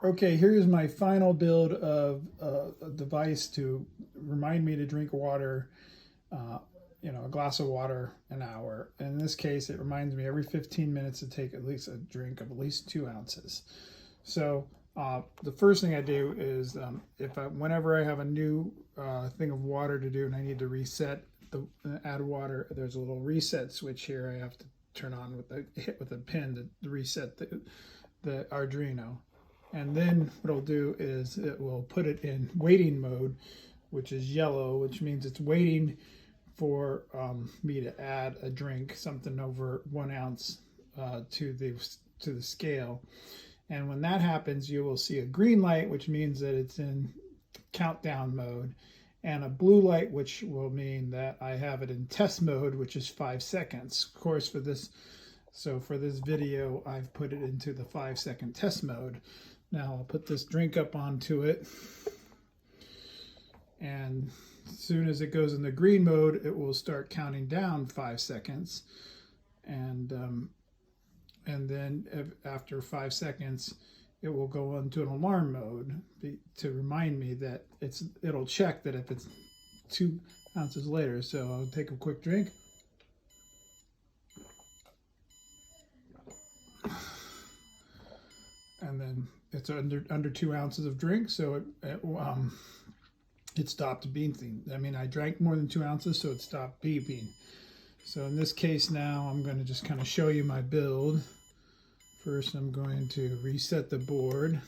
Okay, here's my final build of a device to remind me to drink water, uh, a glass of water an hour. In this case, it reminds me every 15 minutes to take at least a drink of at least 2 ounces. So the first thing I do is whenever I have a new thing of water to do and I need to reset add water, there's a little reset switch here I have to turn on with a pin to reset the Arduino. And then what it'll do is it will put it in waiting mode, which is yellow, which means it's waiting for me to add a drink, something over 1 ounce to the scale. And when that happens, you will see a green light, which means that it's in countdown mode, and a blue light, which will mean that I have it in test mode, which is 5 seconds. Of course, for this video, I've put it into the 5-second test mode. Now I'll put this drink up onto it, and as soon as it goes in the green mode, it will start counting down 5 seconds, and then after 5 seconds, it will go into an alarm mode to remind me that it'll check that if it's 2 ounces later. So I'll take a quick drink. And then it's under 2 ounces of drink, so it stopped beeping. I mean, I drank more than 2 ounces, so it stopped beeping. So in this case now, I'm going to just kind of show you my build. First, I'm going to reset the board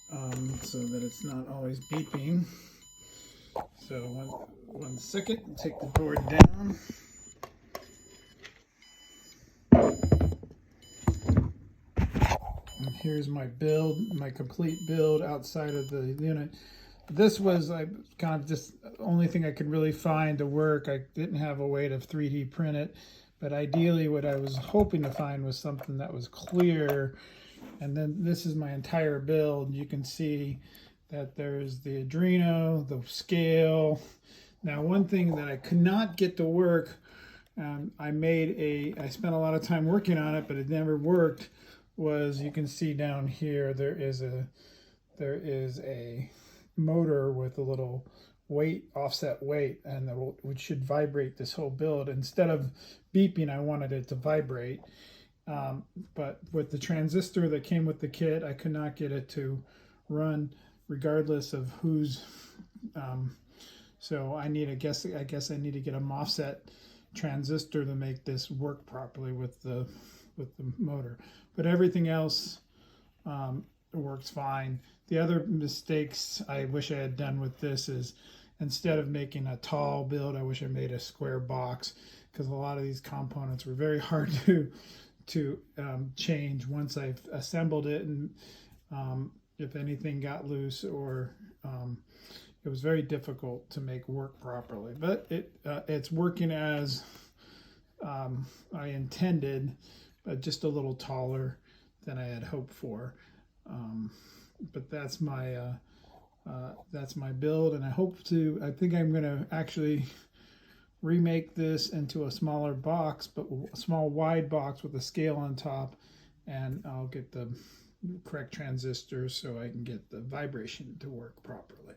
so that it's not always beeping. So one second, take the board down. And here's my build, my complete build outside of the unit. This was kind of just the only thing I could really find to work. I didn't have a way to 3D print it, but ideally what I was hoping to find was something that was clear. And then this is my entire build. You can see that there's the Arduino, the scale. Now, one thing that I could not get to work, I spent a lot of time working on it, but it never worked, was you can see down here there is a motor with a little offset weight, and which should vibrate this whole build. Instead of beeping, I wanted it to vibrate, but with the transistor that came with the kit, I could not get it to run regardless of who's so I guess I need to get a MOSFET transistor to make this work properly with the motor, but everything else works fine. The other mistakes I wish I had done with this is, instead of making a tall build, I wish I made a square box, because a lot of these components were very hard to change once I've assembled it, and if anything got loose, or it was very difficult to make work properly. But it's working as I intended, but just a little taller than I had hoped for. But that's my build, and I think I'm going to actually remake this into a smaller box, but a small wide box with a scale on top, and I'll get the correct transistors so I can get the vibration to work properly.